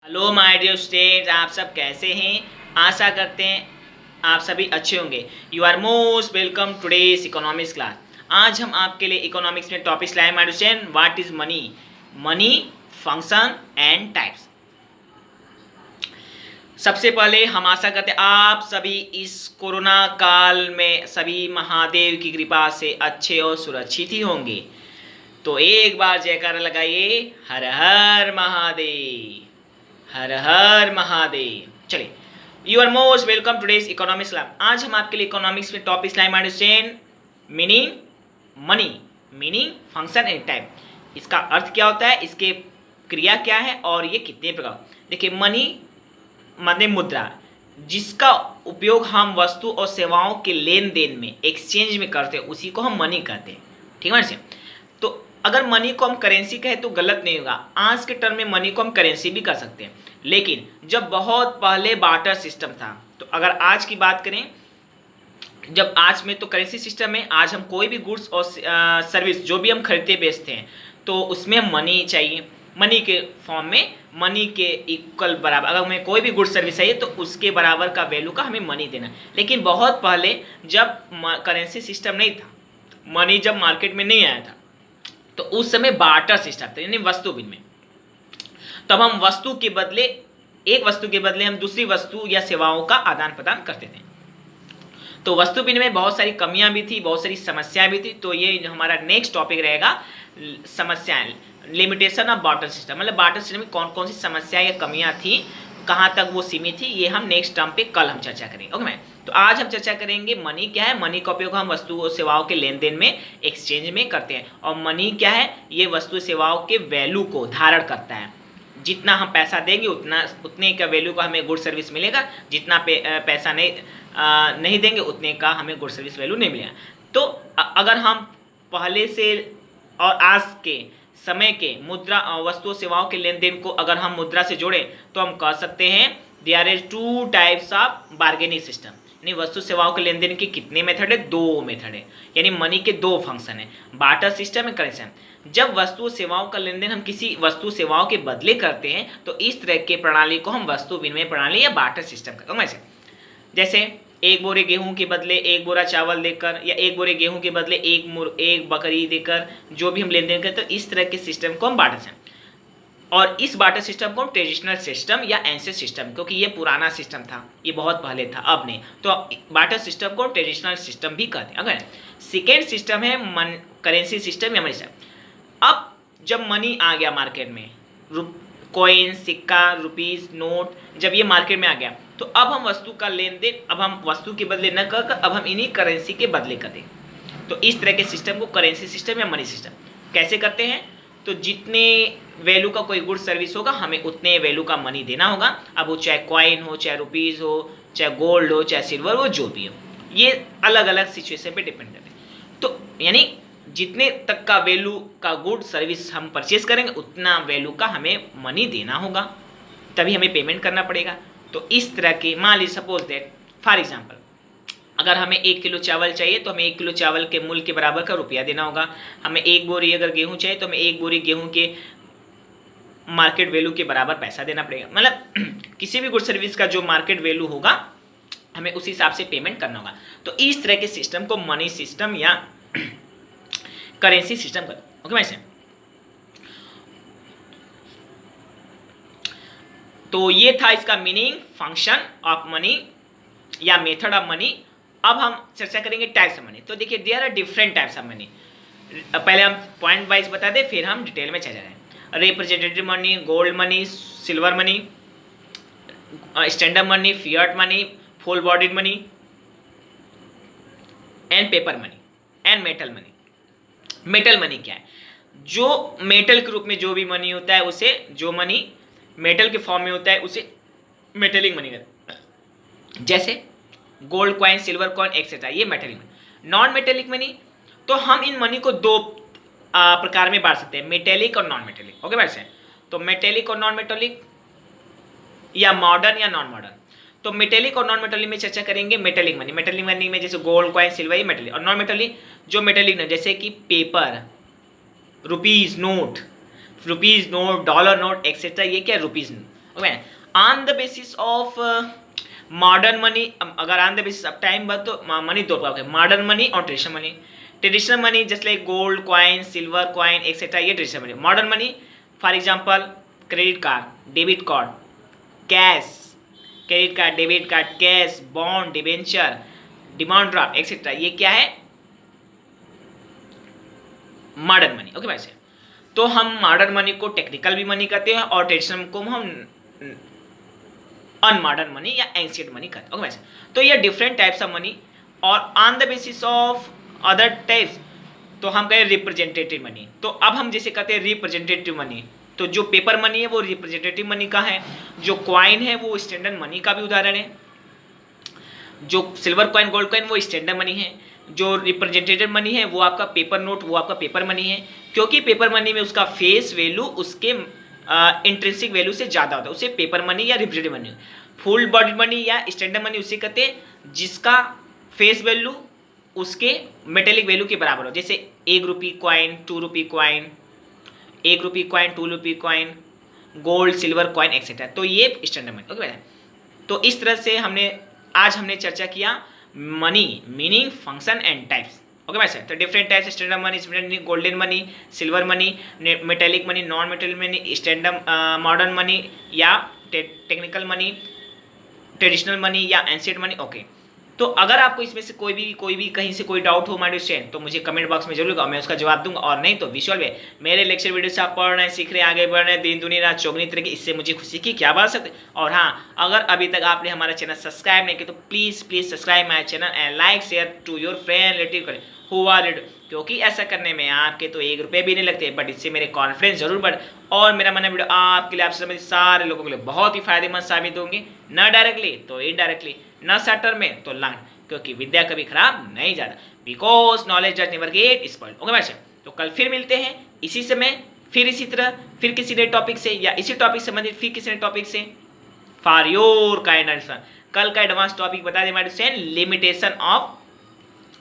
Hello my dear students, आप सब कैसे हैं। आशा करते हैं आप सभी अच्छे होंगे। You are most welcome today's economics class. आज हम आपके लिए इकोनॉमिक्स में टॉपिक्स लाए my student. What is money, money function and types. सबसे पहले हम आशा करते हैं आप सभी इस कोरोना काल में सभी महादेव की कृपा से अच्छे और सुरक्षित ही होंगे। तो एक बार जयकारा लगाइए, हर हर महादेव, हर हर महादेव। चलिए, you are most welcome today's economics lab. आज हम आपके लिए इकोनॉमिक्स में टॉपिक्स लाए understand meaning money, meaning function and type. इसका अर्थ क्या होता है, इसके क्रिया क्या है और ये कितने प्रकार। देखिए, मनी माने मुद्रा, जिसका उपयोग हम वस्तु और सेवाओं के लेन देन में एक्सचेंज में करते हैं, उसी को हम मनी कहते हैं। ठीक है। तो अगर मनी को हम करेंसी कहें तो गलत नहीं होगा। आज के टर्म में मनी को हम करेंसी भी कर सकते हैं, लेकिन जब बहुत पहले बार्टर सिस्टम था, तो अगर आज की बात करें, जब आज में तो करेंसी सिस्टम में आज हम कोई भी गुड्स और सर्विस जो भी हम खरीदते बेचते हैं तो उसमें मनी चाहिए। मनी के फॉर्म में, मनी के इक्वल बराबर, अगर हमें कोई भी गुड्स सर्विस चाहिए तो उसके बराबर का वैल्यू का हमें मनी देना। लेकिन बहुत पहले जब करेंसी सिस्टम नहीं था, मनी जब मार्केट में नहीं आया था, तो उस समय बार्टर सिस्टम था, यानी वस्तु विनिमय। तब हम वस्तु के बदले, एक वस्तु के बदले हम दूसरी वस्तु या सेवाओं का आदान प्रदान करते थे। तो वस्तु विनिमय बहुत सारी कमियां भी थी, बहुत सारी समस्याएं भी थी। तो ये हमारा नेक्स्ट टॉपिक रहेगा, समस्याएं, लिमिटेशन ऑफ बार्टर सिस्टम। मतलब बार्टर सिस्टम में कौन कौन सी समस्याएं या कमियां थी, कहाँ तक वो सीमित थी, ये हम नेक्स्ट टर्म पे कल हम चर्चा करेंगे। Okay ma'am. तो आज हम चर्चा करेंगे मनी क्या है। मनी का उपयोग हम वस्तु और सेवाओं के लेन देन में, एक्सचेंज में करते हैं। और मनी क्या है, ये वस्तु सेवाओं के वैल्यू को धारण करता है। जितना हम पैसा देंगे उतने का वैल्यू का हमें गुड सर्विस मिलेगा। जितना पैसा नहीं देंगे उतने का हमें गुड सर्विस वैल्यू नहीं मिलेगा। तो अगर हम पहले से और आज के समय के मुद्रा वस्तु सेवाओं के लेन देन को अगर हम मुद्रा से जोड़ें तो हम कह सकते हैं there is two types of bargaining system. यानी वस्तु सेवाओं के लेन देन के कितने मेथड है, दो मेथड है। यानी मनी के दो फंक्शन है, बार्टर सिस्टम एंड करेंसी। जब वस्तु सेवाओं का लेन देन हम किसी वस्तु सेवाओं के बदले करते हैं तो इस तरह के प्रणाली को हम वस्तु विनिमय प्रणाली या बार्टर सिस्टम कहते हैं। जैसे एक बोरे गेहूं के बदले एक बोरा चावल देकर, या एक बोरे गेहूं के बदले एक बकरी देकर जो भी हम लेन देन करते हैं, तो इस तरह के सिस्टम को हम बार्टर सिस्टम। और इस बार्टर सिस्टम को ट्रेडिशनल सिस्टम या एंसेस्टर सिस्टम, क्योंकि ये पुराना सिस्टम था, ये बहुत पहले था, अब नहीं, तो बार्टर सिस्टम को ट्रेडिशनल सिस्टम भी कहते हैं। अगर सेकेंड सिस्टम है करेंसी सिस्टम या मनी सिस्टम। अब जब मनी आ गया मार्केट में, कॉइन, सिक्का, रुपीज, नोट, जब ये मार्केट में आ गया तो अब हम वस्तु का लेन देन, अब हम वस्तु के बदले न कर, अब हम इन्हीं करेंसी के बदले करते हैं। तो इस तरह के सिस्टम को करेंसी सिस्टम या मनी सिस्टम कैसे करते हैं। तो जितने वैल्यू का कोई गुड सर्विस होगा हमें उतने वैल्यू का मनी देना होगा। अब वो चाहे कॉइन हो, चाहे रुपीज़ हो, चाहे गोल्ड हो, चाहे सिल्वर हो, जो भी हो, ये अलग अलग सिचुएशन पे डिपेंड करते हैं। तो यानी जितने तक का वैल्यू का गुड सर्विस हम परचेज करेंगे उतना वैल्यू का हमें मनी देना होगा, तभी हमें पेमेंट करना पड़ेगा। तो इस तरह के, मान लीजिए सपोज दैट फॉर एग्जांपल, अगर हमें 1 किलो चावल चाहिए तो हमें 1 किलो चावल के मूल्य के बराबर का रुपया देना होगा। हमें 1 बोरी अगर गेहूं चाहिए तो हमें 1 बोरी गेहूं के मार्केट वैल्यू के बराबर पैसा देना पड़ेगा। मतलब किसी भी गुड सर्विस का जो मार्केट वैल्यू होगा हमें उस हिसाब से पेमेंट करना होगा। तो इस तरह के सिस्टम को मनी सिस्टम या करेंसी सिस्टम कर। ओके वैसे, तो ये था इसका मीनिंग, फंक्शन ऑफ मनी या मेथड ऑफ मनी। अब हम चर्चा करेंगे टाइप्स ऑफ मनी। तो देखिए, there are different types of money. पहले हम पॉइंट वाइज बता दें, फिर हम डिटेल में चर्चा करें। Representative money, gold money, silver money, standard money, fiat money, full bodied money and paper money and metal money. Metal money क्या है, जो मेटल के रूप में जो भी मनी होता है उसे, जो मनी मेटल के फॉर्म में होता है उसे मेटेलिक मनी कहते हैं। जैसे gold coin, silver coin etcetera, ये metallic money. Non metallic money, तो हम इन मनी को दो प्रकार में बांट सकते हैं, मेटेलिक और नॉन मेटेलिक। ओके वैसे, तो मेटेलिक और नॉन मेटेलिक या मॉडर्न या नॉन मॉडर्न। तो मेटेलिक और नॉन मेटेलिक में चर्चा करेंगे। मेटेलिक मनी में जैसे गोल्ड कॉइन, सिल्वर, ये मेटेलिक। और नॉन मेटेलिक, जो मेटेलिक जैसे कि paper, rupees note, dollar note etcetera, ये क्या rupees okay. On the basis of modern money, अगर on the basis of time बात तो मनी दो प्रकार के, मॉडर्न मनी और traditional money. Traditional money just like gold coin, silver coin etcetera, ये traditional money. Modern money for example credit card, debit card, cash, credit card, debit card, cash, bond, debenture, demand draft etcetera, ये क्या है? Modern money. Okay भाई से, तो हम modern money को technical भी मनी कहते हैं और ट्रेडिशनल को हम अनमॉडर्न मनी या एंशिएंट मनी कहते हैं। ओके भाई से, तो ये डिफरेंट टाइप्स ऑफ मनी। और on the basis of other types तो हम कहें रिप्रेजेंटेटिव मनी। तो अब हम जैसे कहते हैं रिप्रेजेंटेटिव मनी, तो जो पेपर मनी है वो रिप्रेजेंटेटिव मनी का है, जो क्वाइन है वो स्टैंडर्ड मनी का भी उदाहरण है, जो सिल्वर कॉइन गोल्ड कॉइन वो स्टैंडर्ड मनी है, जो रिप्रेजेंटेटिव मनी है वो आपका पेपर नोट, वो आपका पेपर मनी है, क्योंकि पेपर मनी में उसका फेस वैल्यू उसके इंट्रिंसिक वैल्यू से ज़्यादा होता है, उसे पेपर मनी या representative money. Full body money या स्टैंडर्ड मनी उसे कहते हैं जिसका फेस वैल्यू उसके मेटेलिक वैल्यू के बराबर हो, जैसे 1 rupee coin, 2 rupee coin, 1 rupee coin, 2 rupee coin, gold silver coin etcetera, तो ये स्टैंडर्ड मनी। ओके, तो इस तरह से आज हमने चर्चा किया money, meaning, function and types. Okay भाई सर, तो different types, standard money, golden money, silver money, metallic money, non metallic money, standard modern money या टेक्निकल मनी, ट्रेडिशनल मनी या एंशिएंट मनी। ओके, तो अगर आपको इसमें से कोई भी कहीं से कोई डाउट हो माय डियर स्टूडेंट, तो मुझे कमेंट बॉक्स में जरूर लिखो, मैं उसका जवाब दूंगा। और नहीं तो विजुअल में मेरे लेक्चर वीडियो से आप पढ़ रहे हैं, सीख रहे हैं, आगे बढ़ रहे हैं, दिन दुनिया रात चौगनी तरह की, इससे मुझे खुशी की क्या बात सकते। और हाँ, अगर अभी तक आपने हमारा चैनल सब्सक्राइब नहीं किया तो please subscribe my channel and like share to your friend relative करें हु आर इट, क्योंकि ऐसा करने में आपके तो 1 रुपये भी नहीं लगते, बट इससे मेरे कॉन्फिडेंस जरूर बढ़े और मेरा मन वीडियो आपके लिए, आप संबंधित सारे लोगों के लिए बहुत ही फायदेमंद साबित होंगे, न डायरेक्टली तो इनडायरेक्टली, न शॉर्ट टर्म में तो लॉन्ग, क्योंकि विद्या कभी खराब नहीं जाता, because knowledge does never get spoiled. Okay भाई, तो कल फिर मिलते हैं इसी समय, फिर इसी तरह, फिर किसी नए टॉपिक से या इसी टॉपिक से संबंधित फिर किसी नए टॉपिक से, फॉर योर काइंड आंसर। कल का एडवांस टॉपिक बता दें हमारे से, लिमिटेशन ऑफ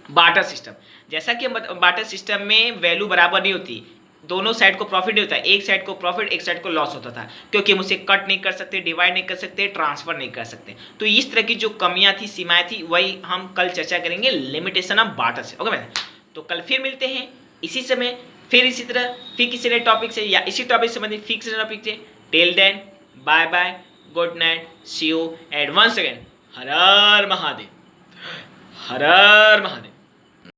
बार्टर सिस्टम। जैसा कि बार्टर सिस्टम में वैल्यू बराबर नहीं होती, दोनों साइड को प्रॉफिट नहीं होता, एक साइड को प्रॉफिट एक साइड को लॉस होता था, क्योंकि हम उसे कट नहीं कर सकते, डिवाइड नहीं कर सकते, ट्रांसफर नहीं कर सकते। तो इस तरह की जो कमियां थी, सीमाएं थी, वही हम कल चर्चा करेंगे लिमिटेशन ऑफ बार्टर से। ओके भाई, तो कल फिर मिलते हैं इसी समय, फिर इसी तरह, फिर किसी नए टॉपिक से या इसी टॉपिक से संबंधित फिक्स टॉपिक से। Till then bye bye, good night, see you and once again Har Har Mahadev, Har Har Mahadev.